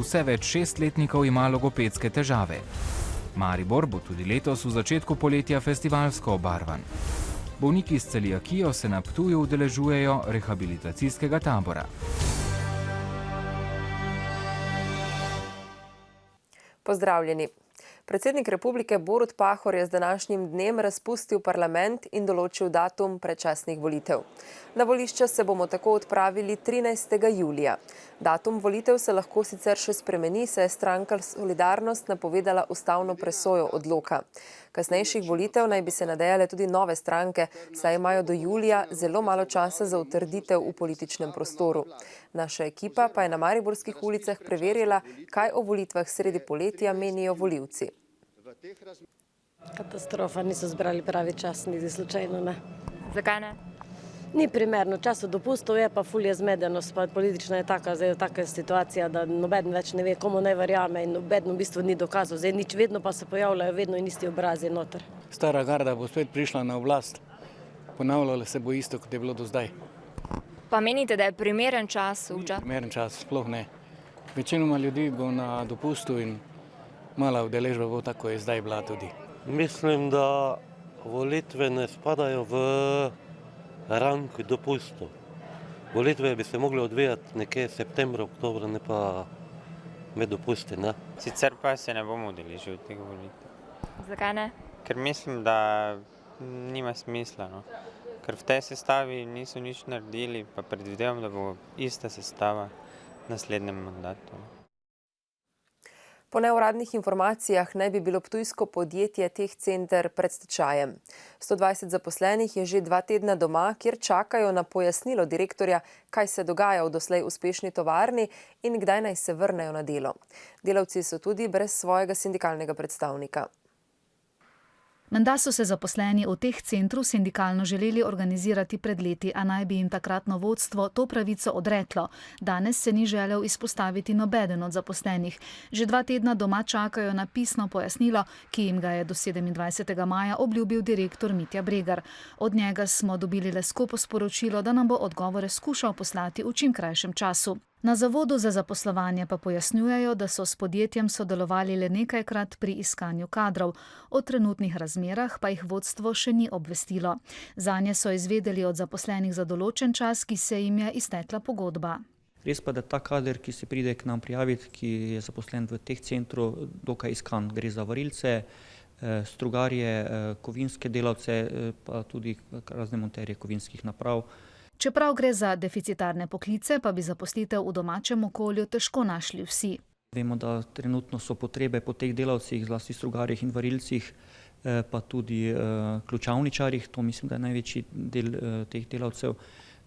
vse več šestletnikov ima logopedske težave. Maribor bo tudi letos v začetku poletja festivalsko obarvan. Bolniki s celiakijo se na Ptuju udeležujejo rehabilitacijskega tabora. Pozdravljeni. Predsednik republike Borut Pahor je z današnjim dnem razpustil parlament in določil datum predčasnih volitev. Na volišča se bomo tako odpravili 13. julija. Datum volitev se lahko sicer še spremeni, saj je stranka Solidarnost napovedala ustavno presojo odloka. Kasnejših volitev naj bi se nadejale tudi nove stranke, saj imajo do julija zelo malo časa za utrditev v političnem prostoru. Naša ekipa pa je na mariborskih ulicah preverila, kaj o volitvah sredi poletja menijo volivci. Katastrofa, niso zbrali pravi čas, niti slučajno ne. Zakaj ne? Ni primerno, času dopustov je pa ful je zmedenost, pa politična je taka situacija, da noben več ne ve, komu naj verjame in noben v bistvu ni dokazal. Zdaj nič, vedno pa se pojavljajo vedno in isti obrazi noter. Stara garda bo spet prišla na oblast, ponavljala se bo isto, kot je bilo do zdaj. Pa menite, da je primeren čas? Primeren čas, sploh ne. Večinoma ljudi bo na dopustu in mala udeležba bo tako, je zdaj bila tudi. Mislim, da volitve ne spadajo v rang dopustov. Volitve bi se mogli odvijati nekje septembra, oktobra, ne pa med dopusti, ne? Sicer pa se ne bomo udeležili tega volitev. Zakaj ne? Ker mislim, da nima smisla, no. Ker v tej sestavi niso nič naredili, pa predvidevam, da bo ista sestava v naslednjem mandatu. Po neuradnih informacijah naj bi bilo ptujsko podjetje Teh Center pred stečajem. 120 zaposlenih je že 2 tedna doma, kjer čakajo na pojasnilo direktorja, kaj se dogaja v doslej uspešni tovarni in kdaj naj se vrnejo na delo. Delavci so tudi brez svojega sindikalnega predstavnika. Menda so se zaposleni v Teh Centru sindikalno želeli organizirati pred leti, a naj bi jim takratno vodstvo to pravico odreklo. Danes se ni želel izpostaviti nobeden od zaposlenih. Že 2 tedna doma čakajo na pisno pojasnilo, ki jim ga je do 27. maja obljubil direktor Mitja Bregar. Od njega smo dobili le skopo sporočilo, da nam bo odgovore skušal poslati v čim krajšem času. Na Zavodu za zaposlovanje pa pojasnjujejo, da so s podjetjem sodelovali le nekajkrat pri iskanju kadrov. O trenutnih razmerah pa jih vodstvo še ni obvestilo. Zanje so izvedeli od zaposlenih za določen čas, ki se jim je iztekla pogodba. Res pa, da ta kader, ki se pride k nam prijaviti, ki je zaposlen v Teh Centru, dokaj iskan. Gre za varilce, strugarje, kovinske delavce, pa tudi razne monterje kovinskih naprav. Čeprav gre za deficitarne poklice, pa bi zaposlitev v domačem okolju težko našli vsi. Vemo, da trenutno so potrebe po teh delavcih, zlasti strugarjih in varilcih, pa tudi ključavničarjih, to mislim, da je največji del teh delavcev,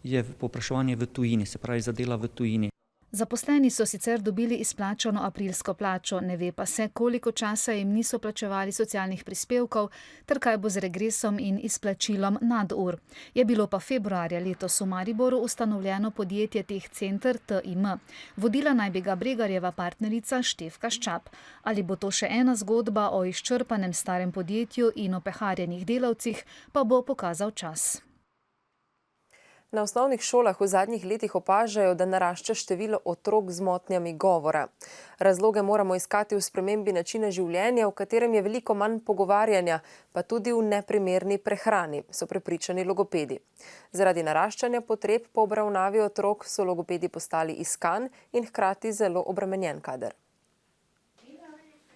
je povpraševanje v tujini, se pravi za dela v tujini. Zaposleni so sicer dobili izplačano aprilsko plačo, ne ve pa se, koliko časa jim niso plačevali socialnih prispevkov, ter kaj bo z regresom in izplačilom nadur. Je bilo pa februarja letos v Mariboru ustanovljeno podjetje Teh Center TIM. Vodila naj bi ga Bregarjeva partnerica Štefka Ščap. Ali bo to še ena zgodba o izčrpanem starem podjetju in opeharjenih delavcih, pa bo pokazal čas. Na osnovnih šolah v zadnjih letih opažajo, da narašča število otrok z motnjami govora. Razloge moramo iskati v spremembi načina življenja, v katerem je veliko manj pogovarjanja, pa tudi v neprimerni prehrani, so prepričani logopedi. Zaradi naraščanja potreb po obravnavi otrok so logopedi postali iskan in hkrati zelo obremenjen kader.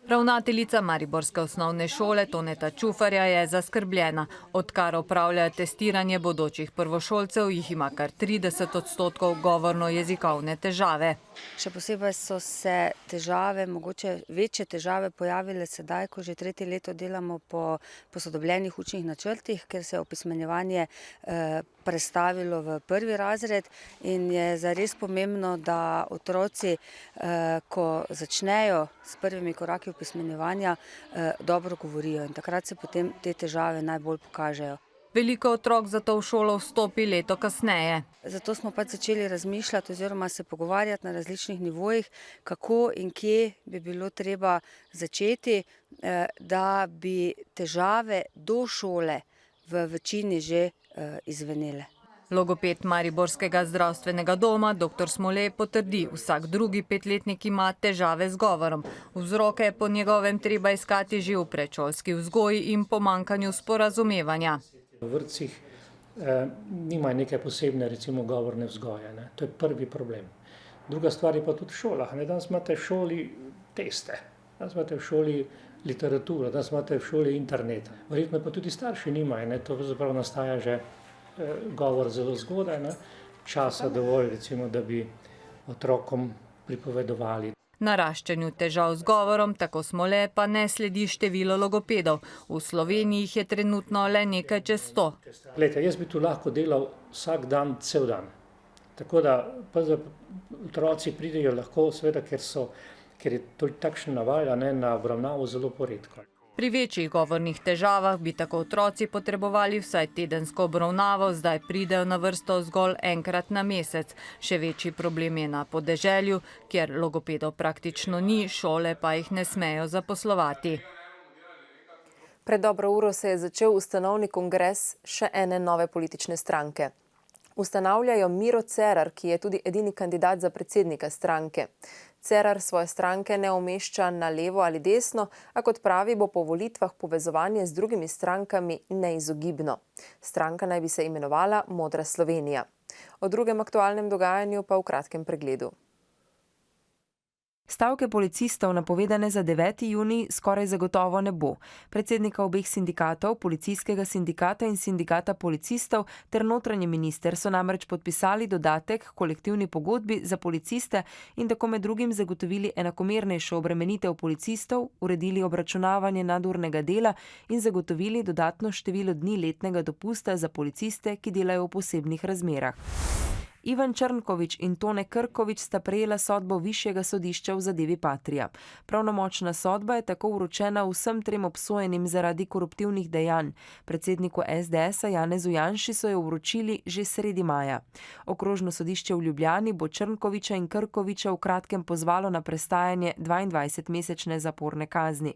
Ravnateljica mariborske osnovne šole Toneta Čufarja je zaskrbljena. Odkar opravljajo testiranje bodočih prvošolcev, jih ima kar 30% govorno-jezikovne težave. Še posebej so se težave, mogoče večje težave pojavile sedaj, ko že 3. leto delamo po posodobljenih učnih načrtih, ker se je opismenjevanje prestavilo v 1. razred in je zares pomembno, da otroci, ko začnejo s prvimi koraki opismenjevanja, dobro govorijo in takrat se potem te težave najbolj pokažejo. Veliko otrok zato v šolo vstopi leto kasneje. Zato smo pač začeli razmišljati oziroma se pogovarjati na različnih nivojih, kako in kje bi bilo treba začeti, da bi težave do šole v večini že izvenele. Logoped mariborskega zdravstvenega doma dr. Smole potrdi, vsak drugi 5-letnik ima težave z govorom. Vzroke po njegovem treba iskati že v predšolski vzgoji in pomankanju sporazumevanja. V vrtcih nimajo neke posebne, recimo, govorne vzgoje. Ne? To je prvi problem. Druga stvar je pa tudi v šolah. Ne? Danes imate v šoli teste, danes imate v šoli literaturo, danes imate v šoli internet. Verjetno pa tudi starši nimajo. Ne? To zapravo nastaja že govor zelo zgodaj, ne? Časa dovolj, recimo, da bi otrokom pripovedovali. Naraščanju težav z govorom, tako Smole, pa ne sledi število logopedov. V Sloveniji jih je trenutno le nekaj čez 100. Glejte, jaz bi tu lahko delal vsak dan, cel dan. Tako da otroci pridejo lahko, seveda, ker je to takšen naval, na obravnavo zelo poredko. Pri večjih govornih težavah bi tako otroci potrebovali vsaj tedensko obravnavo, zdaj pridejo na vrsto zgolj enkrat na mesec. Še večji problem je na podeželju, kjer logopedov praktično ni, šole pa jih ne smejo zaposlovati. Pred dobro uro se je začel ustanovni kongres še ene nove politične stranke. Ustanavljajo Miro Cerar, ki je tudi edini kandidat za predsednika stranke. Cerar svoje stranke ne umešča na levo ali desno, a kot pravi, bo po volitvah povezovanje z drugimi strankami neizogibno. Stranka naj bi se imenovala Modra Slovenija. O drugem aktualnem dogajanju pa v kratkem pregledu. Stavke policistov, napovedane za 9. junij, skoraj zagotovo ne bo. Predsednika obeh sindikatov, policijskega sindikata in sindikata policistov ter notranji minister so namreč podpisali dodatek k kolektivni pogodbi za policiste in tako med drugim zagotovili enakomernejšo obremenitev policistov, uredili obračunavanje nadurnega dela in zagotovili dodatno število dni letnega dopusta za policiste, ki delajo v posebnih razmerah. Ivan Črnkovič in Tone Krkovič sta prejela sodbo Višjega sodišča v zadevi Patria. Pravnomočna sodba je tako vročena vsem trem obsojenim zaradi koruptivnih dejanj. Predsedniku SDS-a Janezu Janši so jo vročili že sredi maja. Okrožno sodišče v Ljubljani bo Črnkoviča in Krkoviča v kratkem pozvalo na prestajanje 22-mesečne zaporne kazni.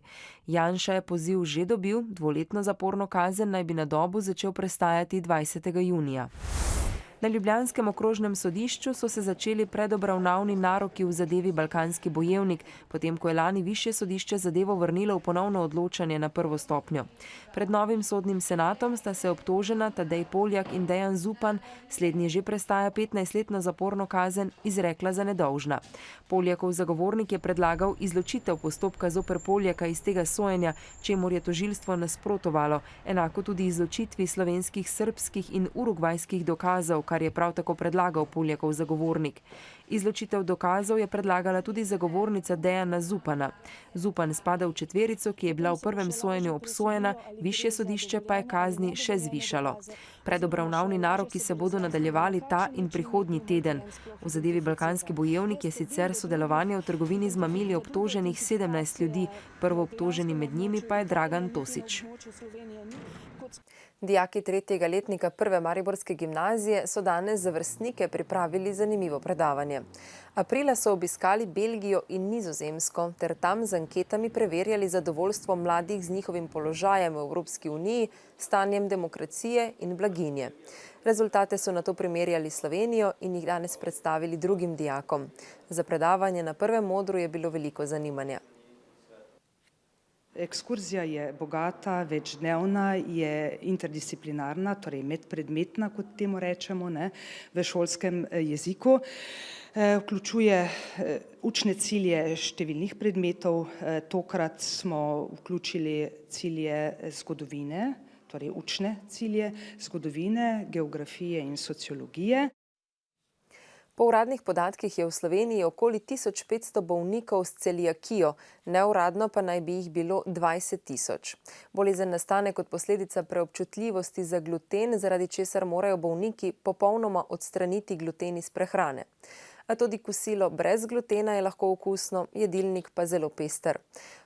Janša je poziv že dobil, 2-letno zaporno kazen naj bi na Dobu začel prestajati 20. junija. Na ljubljanskem okrožnem sodišču so se začeli predobravnavni naroki v zadevi Balkanski bojevnik, potem ko je lani Višje sodišče zadevo vrnilo v ponovno odločanje na prvo stopnjo. Pred novim sodnim senatom sta se obtožena Tadej Poljak in Dejan Zupan, slednji že prestaja 15-letno zaporno kazen, izrekla za nedolžna. Poljakov zagovornik je predlagal izločitev postopka zoper Poljaka iz tega sojenja, čemur je tožilstvo nasprotovalo, enako tudi izločitvi slovenskih, srbskih in urugvajskih dokazov, kar je prav tako predlagal Poljakov zagovornik. Izločitev dokazov je predlagala tudi zagovornica Dejana Zupana. Zupan spada v četverico, ki je bila v prvem sojenju obsojena, Višje sodišče pa je kazni še zvišalo. Predobravnavni naroki se bodo nadaljevali ta in prihodnji teden. V zadevi Balkanski bojevnik je sicer sodelovanje v trgovini z mamili obtoženih 17 ljudi, prvo obtoženi med njimi pa je Dragan Tosić. Dijaki 3. letnika 1. mariborske gimnazije so danes za vrstnike pripravili zanimivo predavanje. Aprila so obiskali Belgijo in Nizozemsko ter tam z anketami preverjali zadovoljstvo mladih z njihovim položajem v Evropski uniji, stanjem demokracije in blaginje. Rezultate so nato primerjali Slovenijo in jih danes predstavili drugim dijakom. Za predavanje na prvem modru je bilo veliko zanimanja. Ekskurzija je bogata, večdnevna, je interdisciplinarna, torej medpredmetna, kot temu rečemo, v šolskem jeziku. Vključuje učne cilje številnih predmetov. Tokrat smo vključili cilje zgodovine, torej učne cilje zgodovine, geografije in sociologije. Po uradnih podatkih je v Sloveniji okoli 1500 bolnikov s celiakijo, neuradno pa naj bi jih bilo 20 000. Bolezen nastane kot posledica preobčutljivosti za gluten, zaradi česar morajo bolniki popolnoma odstraniti gluten iz prehrane. A tudi kosilo brez glutena je lahko okusno, jedilnik pa zelo pester.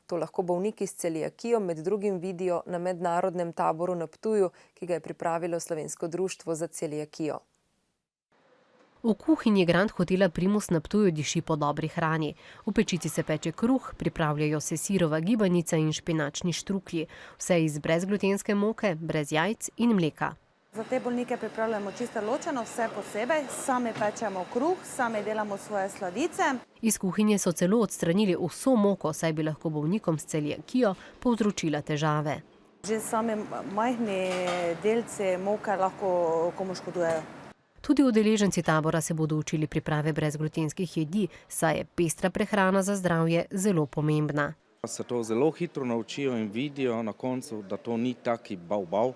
To lahko bolniki s celiakijo med drugim vidijo na mednarodnem taboru na Ptuju, ki ga je pripravilo Slovensko društvo za celiakijo. V kuhinji Grand Hotela Primus na Ptuju diši po dobri hrani. V pečici se peče kruh, pripravljajo se sirova gibanica in špinačni štruklji. Vse iz brezglutenske moke, brez jajc in mleka. Za te bolnike pripravljamo čisto ločeno, vse posebej, sami pečemo kruh, sami delamo svoje sladice. Iz kuhinje so celo odstranili vso moko, saj bi lahko bolnikom s celiakijo povzročila težave. Že sami majhni delci moke lahko komu škodujejo. Tudi udeleženci tabora se bodo učili priprave brezglutenskih jedi, saj je pestra prehrana za zdravje zelo pomembna. Se to zelo hitro naučijo in vidijo na koncu, da to ni taki bav.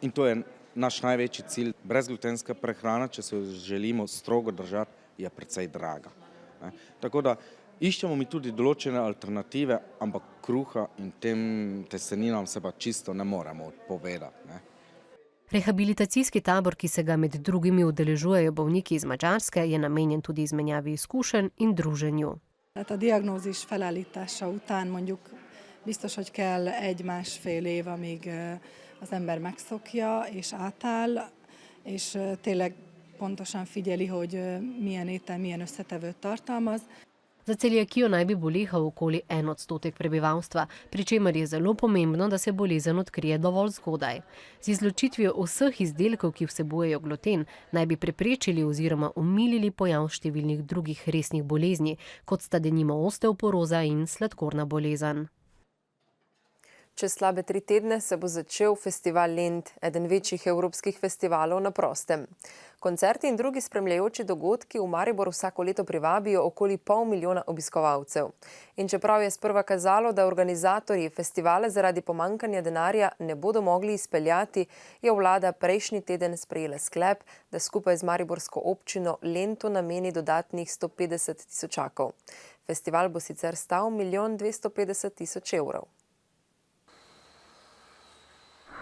In to je naš največji cilj. Brezglutenska prehrana, če se jo želimo strogo držati, je precej draga. Tako da iščemo mi tudi določene alternative, ampak kruha in tem testeninam se pa čisto ne moremo odpovedati. Rehabilitacijski tabor, ki se ga med drugimi udeležujejo bolniki iz Madžarske, je namenjen tudi izmenjavi izkušenj in druženju. A diagnózis felállítása után mondjuk biztos, hogy kell 1-1,5 év, amíg az ember megszokja és átáll, és tényleg pontosan figyeli, hogy milyen étel, milyen összetevőt tartalmaz. Za celiakijo naj bi bolehal okoli 1% prebivalstva, pri čemer je zelo pomembno, da se bolezen odkrije dovolj zgodaj. Z izločitvijo vseh izdelkov, ki vsebujejo gluten, naj bi preprečili oziroma omilili pojav številnih drugih resnih bolezni, kot sta denimo osteoporoza in sladkorna bolezen. Čez slabe 3 tedne se bo začel festival Lent, eden večjih evropskih festivalov na prostem. Koncerti in drugi spremljajoči dogodki v Maribor vsako leto privabijo okoli 500 000 obiskovalcev. In čeprav je sprva kazalo, da organizatorji festivale zaradi pomanjkanja denarja ne bodo mogli izpeljati, je vlada prejšnji teden sprejela sklep, da skupaj z mariborsko občino Lentu nameni dodatnih 150 000. Festival bo sicer stal 1 250 000 evrov.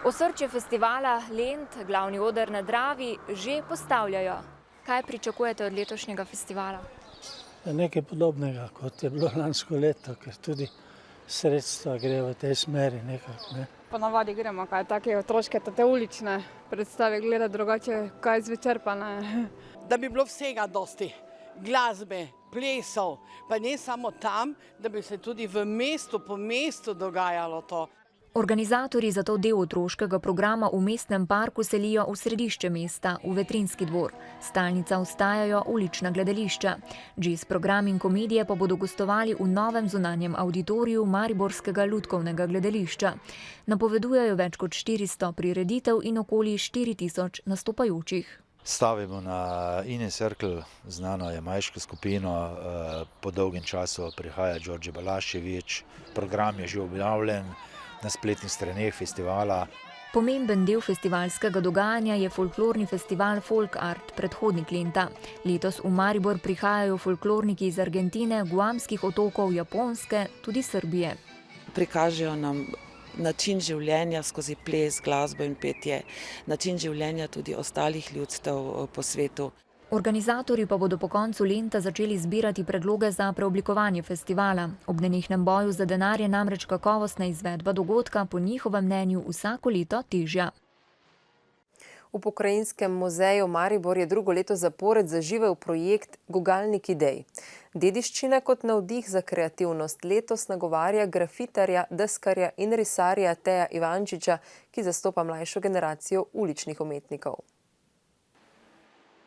Osrčje festivala Lent, glavni oder na Dravi, že postavljajo. Kaj pričakujete od letošnjega festivala? Nekaj podobnega, kot je bilo lansko leto, ker tudi sredstva gre v tej smeri nekako. Ponavadi gremo kaj take otroške, te ulične predstave gledati, drugače kaj zvečer pa ne. Da bi bilo vsega dosti, glasbe, plesov, pa ne samo tam, da bi se tudi v mestu, po mestu dogajalo to. Organizatorji zato del otroškega programa v mestnem parku selijo v središče mesta, v Vetrinski dvor. Stalnica ostajajo ulična gledališča. Jazz program in komedije pa bodo gostovali v novem zunanjem auditoriju Mariborskega lutkovnega gledališča. Napovedujejo več kot 400 prireditev in okoli 4000 nastopajočih. Stavimo na Inner Circle, znano jamajško skupino, po dolgem času prihaja Đorđe Balašević, program je že objavljen na spletnih straneh festivala. Pomemben del festivalskega dogajanja je folklorni festival Folk Art, predhodnik Lenta. Letos v Maribor prihajajo folklorniki iz Argentine, Guamskih otokov, Japonske, tudi Srbije. Prikažejo nam način življenja skozi ples, glasbo in petje, način življenja tudi ostalih ljudstev po svetu. Organizatorji pa bodo po koncu Lenta začeli zbirati predloge za preoblikovanje festivala. Ob nenehnem boju za denar je namreč kakovostna izvedba dogodka po njihovem mnenju vsako leto težja. V Pokrajinskem muzeju Maribor je drugo leto zapored zaživel projekt Gugalnik idej. Dediščina kot navdih za kreativnost letos nagovarja grafitarja, deskarja in risarja Teja Ivančiča, ki zastopa mlajšo generacijo uličnih umetnikov.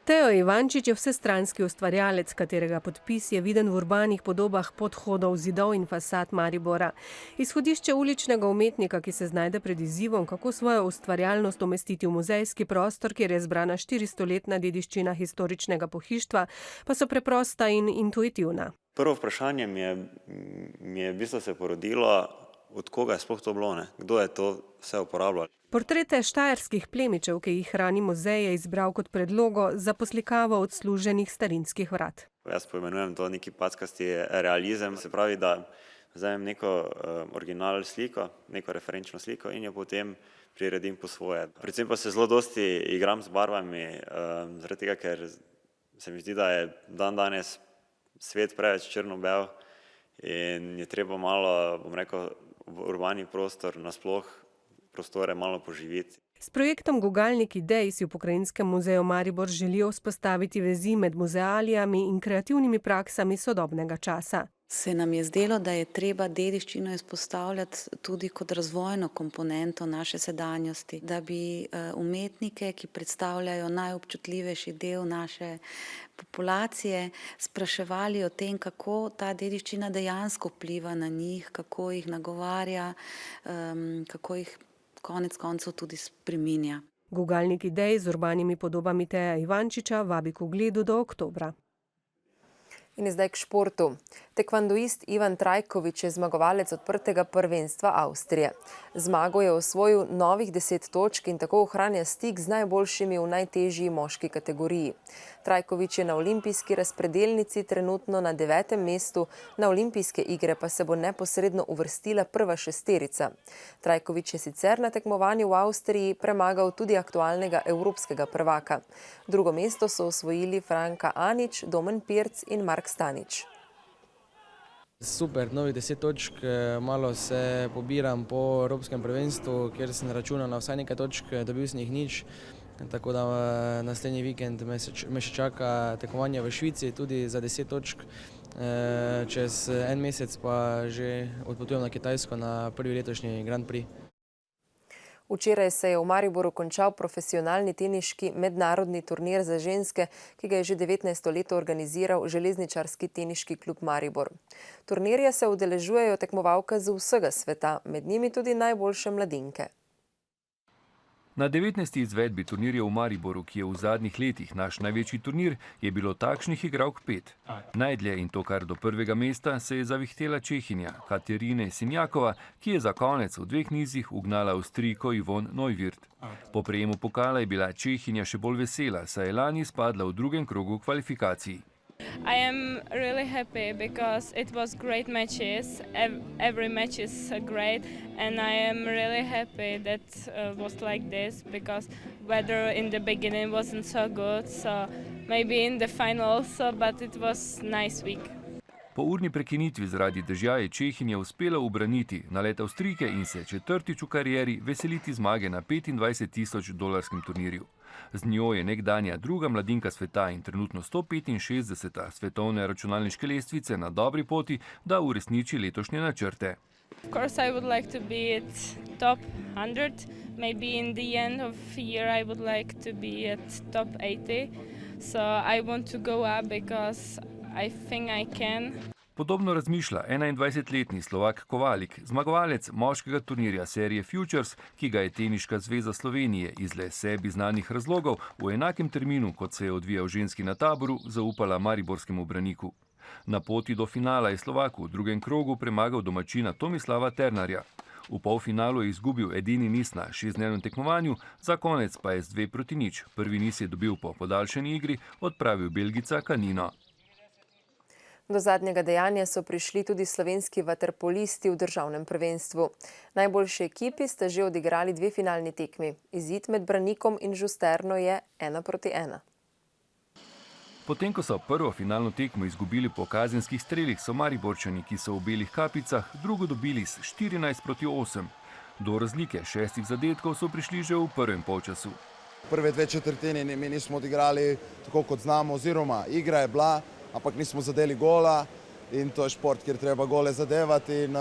Tejo Ivančič je vsestranski ustvarjalec, katerega podpis je viden v urbanih podobah podhodov, zidov in fasad Maribora. Izhodišče uličnega umetnika, ki se znajde pred izzivom, kako svojo ustvarjalnost umestiti v muzejski prostor, kjer je zbrana 400-letna dediščina historičnega pohištva, pa so preprosta in intuitivna. Prvo vprašanje mi je v bistvu se porodilo, od koga je sploh to bilo, kdo je to vse uporabljal. Portrete štajerskih plemičev, ki jih hrani muzej, je izbral kot predlogo za poslikavo odsluženih starinskih vrat. Jaz poimenujem to neki packasti realizem, se pravi, da vzamem neko original sliko, neko referenčno sliko in jo potem priredim po svoje. Predvsem pa se zelo dosti igram z barvami, zaradi tega, ker se mi zdi, da je danes svet preveč črno-bel in je treba malo, bom rekel, v urbani prostor nasploh prostore malo poživiti. S projektom Gugalnik idej si v Pokrajinskem muzeju Maribor želijo vzpostaviti vezi med muzealijami in kreativnimi praksami sodobnega časa. Se nam je zdelo, da je treba dediščino izpostavljati tudi kot razvojno komponento naše sedanjosti, da bi umetnike, ki predstavljajo najobčutljivejši del naše populacije, spraševali o tem, kako ta dediščina dejansko vpliva na njih, kako jih nagovarja, kako jih konec koncev tudi spreminja. Gugalnik idej z urbanimi podobami Teja Ivančiča vabi k ogledu do oktobra. In zdaj k športu. Tekvandoist Ivan Trajković je zmagovalec odprtega prvenstva Avstrije. Zmago je osvojil novih 10 točk in tako ohranja stik z najboljšimi v najtežji moški kategoriji. Trajković je na olimpijski razpredelnici trenutno na 9. mestu, na olimpijske igre pa se bo neposredno uvrstila prva šesterica. Trajković je sicer na tekmovanju v Avstriji premagal tudi aktualnega evropskega prvaka. Drugo mesto so osvojili Franka Anić, Domen Pirc in Mark Stanić. Super, novih 10 točk, malo se pobiram po evropskem prvenstvu, kjer sem računal na vsaj nekaj točk, dobil sem jih nič. Tako da naslednji vikend me še čaka tekmovanje v Švici, tudi za 10 točk. Čez en mesec pa že odpotujem na Kitajsko na prvi letošnji Grand Prix. Včeraj se je v Mariboru končal profesionalni teniški mednarodni turnir za ženske, ki ga je že 19. leto organiziral železničarski teniški klub Maribor. Turnirja se udeležujejo tekmovalke z vsega sveta, med njimi tudi najboljše mladinke. Na 19. izvedbi turnirja v Mariboru, ki je v zadnjih letih naš največji turnir, je bilo takšnih igralk 5. Najdlje in to kar do prvega mesta se je zavihtela Čehinja Katerine Sinjakova, ki je za konec v 2 nizih ugnala Avstrijko Ivon Neuwirth. Po prejemu pokala je bila Čehinja še bolj vesela, saj je lani spadla v drugem krogu kvalifikacij. I am really happy because it was great matches. Every match is great, and I am really happy that was like this because weather in the beginning wasn't so good, so maybe in the final also, but it was nice week. Po urni prekinitvi zaradi dežja je Čehinja uspela ubraniti nalet Avstrijke in se četrtič v karieri veseliti zmage na $25,000 turnirju. Z njo je nekdanja druga mladinka sveta in trenutno 165. svetovne računalniške lestvice na dobri poti, da uresniči letošnje načrte. Of course I would like to be at top 100. Maybe in the end of the year I would like to be at top 80. So I want to go up because I think I can. Podobno razmišlja 21-letni Slovak Kovalik, zmagovalec moškega turnirja serije Futures, ki ga je Teniška zveza Slovenije iz le sebi znanih razlogov v enakem terminu, kot se je odvijal ženski na Taboru, zaupala mariborskemu braniku. Na poti do finala je Slovak v drugem krogu premagal domačina Tomislava Ternarja. V polfinalu je izgubil edini niz na 6-dnevnem tekmovanju, za konec pa je z 2-0. Prvi niz je dobil po podaljšani igri, odpravil Belgica Canino. Do zadnjega dejanja so prišli tudi slovenski vaterpolisti v državnem prvenstvu. Najboljši ekipi sta že odigrali 2 finalni tekmi. Izid med Branikom in Žusterno je 1-1. Potem, ko so prvo finalno tekmo izgubili po kazenskih strelih, so Mariborčani, ki so v belih kapicah, drugo dobili s 14-8. Do razlike 6 zadetkov so prišli že v prvem polčasu. Prve 2 četrtine mi nismo odigrali tako, kot znamo, oziroma igra je bila, ampak nismo zadeli gola in to je šport, kjer treba gole zadevati in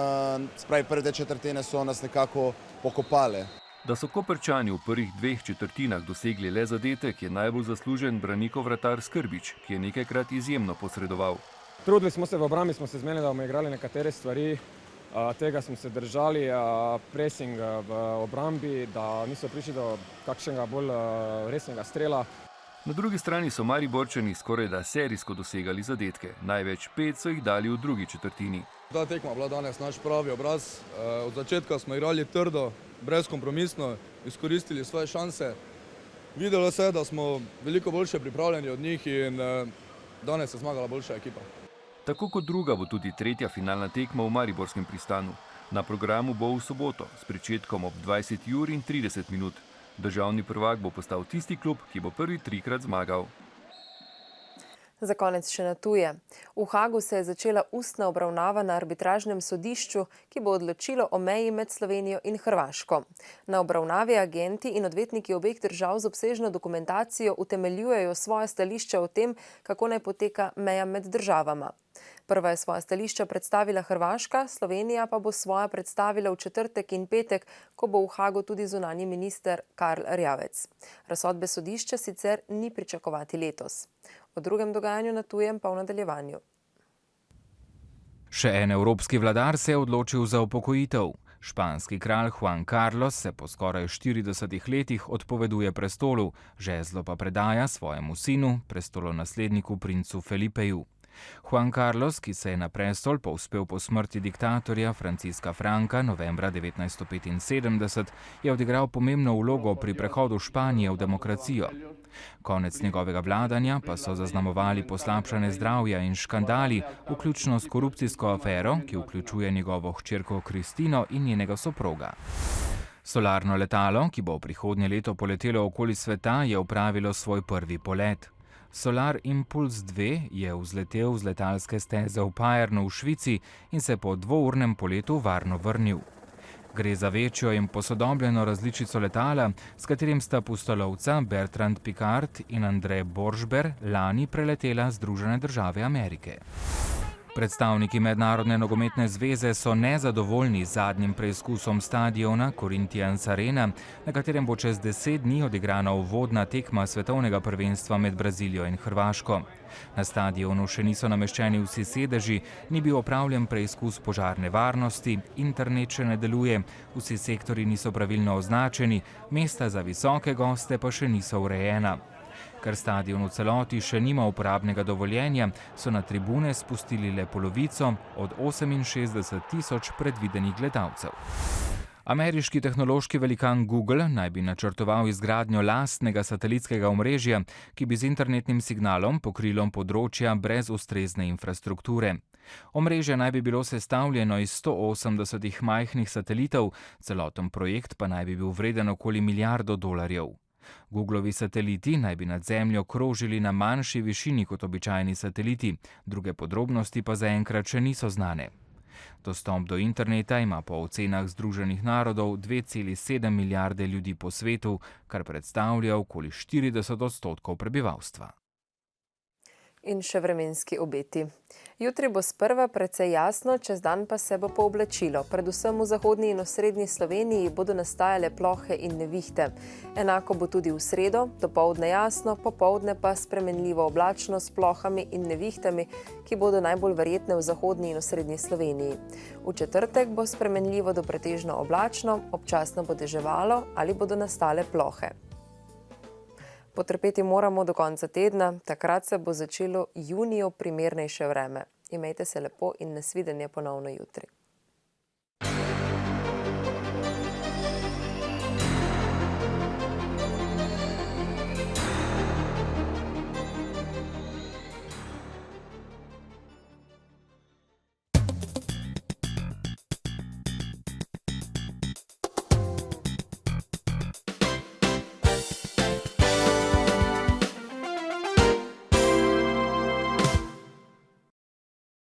spravi prve 2 četrtine so nas nekako pokopale. Da so Koprčani v prvih 2 četrtinah dosegli le zadetek, je najbolj zaslužen branikov vratar Skrbić, ki je nekajkrat izjemno posredoval. Trudili smo se v obrambi, smo se zmenili, da bomo igrali nekatere stvari, tega smo se držali, pressing v obrambi, da niso prišli do kakšnega bolj resnega strela. Na drugi strani so Mariborčani skorajda serijsko dosegali zadetke. Največ 5 so jih dali v drugi četrtini. Ta tekma je bila danes naš pravi obraz. Od začetka smo igrali trdo, brezkompromisno, izkoristili svoje šanse. Videlo se je, da smo veliko boljše pripravljeni od njih in danes je zmagala boljša ekipa. Tako kot druga bo tudi tretja finalna tekma v Mariborskem Pristanu. Na programu bo v soboto s pričetkom ob 20:30. Državni prvak bo postal tisti klub, ki bo prvi 3-krat zmagal. Za konec še na tuje. V Hagu se je začela ustna obravnava na arbitražnem sodišču, ki bo odločilo o meji med Slovenijo in Hrvaško. Na obravnavi agenti in odvetniki obeh držav z obsežno dokumentacijo utemeljujejo svoje stališče o tem, kako naj poteka meja med državama. Prva je svoja stališča predstavila Hrvaška, Slovenija pa bo svoja predstavila v četrtek in petek, ko bo v Hagu tudi zunanji minister Karl Erjavec. Razsodbe sodišča sicer ni pričakovati letos. O drugem dogajanju na tujem pa v nadaljevanju. Še en evropski vladar se je odločil za upokojitev. Španski kralj Juan Carlos se po skoraj 40 letih odpoveduje prestolu, žezlo pa predaja svojemu sinu, prestolonasledniku princu Felipeju. Juan Carlos, ki se je na prestol povzpel po smrti diktatorja Franciska Franka novembra 1975, je odigral pomembno vlogo pri prehodu Španije v demokracijo. Konec njegovega vladanja pa so zaznamovali poslabšanje zdravja in škandali, vključno s korupcijsko afero, ki vključuje njegovo hčerko Kristino in njenega soproga. Solarno letalo, ki bo v prihodnje leto poletelo okoli sveta, je opravilo svoj prvi polet. Solar Impulse 2 je vzletel z letalske steze v Payernu v Švici in se po dvournem poletu varno vrnil. Gre za večjo in posodobljeno različico letala, s katerim sta pustolovca Bertrand Piccard in Andrej Boržber lani preletela Združene države Amerike. Predstavniki Mednarodne nogometne zveze so nezadovoljni z zadnjim preizkusom stadiona Corinthians Arena, na katerem bo čez 10 dni odigrana uvodna tekma svetovnega prvenstva med Brazilijo in Hrvaško. Na stadionu še niso nameščeni vsi sedeži, ni bil opravljen preizkus požarne varnosti, internet še ne deluje, vsi sektorji niso pravilno označeni, mesta za visoke goste pa še niso urejena. Ker stadion v celoti še nima uporabnega dovoljenja, so na tribune spustili le polovico od 68.000 predvidenih gledalcev. Ameriški tehnološki velikan Google naj bi načrtoval izgradnjo lastnega satelitskega omrežja, ki bi z internetnim signalom pokrilo področja brez ustrezne infrastrukture. Omrežje naj bi bilo sestavljeno iz 180 majhnih satelitov, celoten projekt pa naj bi bil vreden okoli $1 milijardo. Googlovi sateliti naj bi nad Zemljo krožili na manjši višini kot običajni sateliti, druge podrobnosti pa zaenkrat še niso znane. Dostop do interneta ima po ocenah Združenih narodov 2,7 milijarde ljudi po svetu, kar predstavlja okoli 40% prebivalstva. In še vremenski obeti. Jutri bo sprva precej jasno, čez dan pa se bo pooblačilo. Predvsem v zahodni in osrednji Sloveniji bodo nastajale plohe in nevihte. Enako bo tudi v sredo, dopoldne jasno, popoldne pa spremenljivo oblačno s plohami in nevihtami, ki bodo najbolj verjetne v zahodni in osrednji Sloveniji. V četrtek bo spremenljivo do pretežno oblačno, občasno bo deževalo ali bodo nastale plohe. Potrpeti moramo do konca tedna, takrat se bo začelo juniju primernejše vreme. Imejte se lepo in nasvidenje ponovno jutri.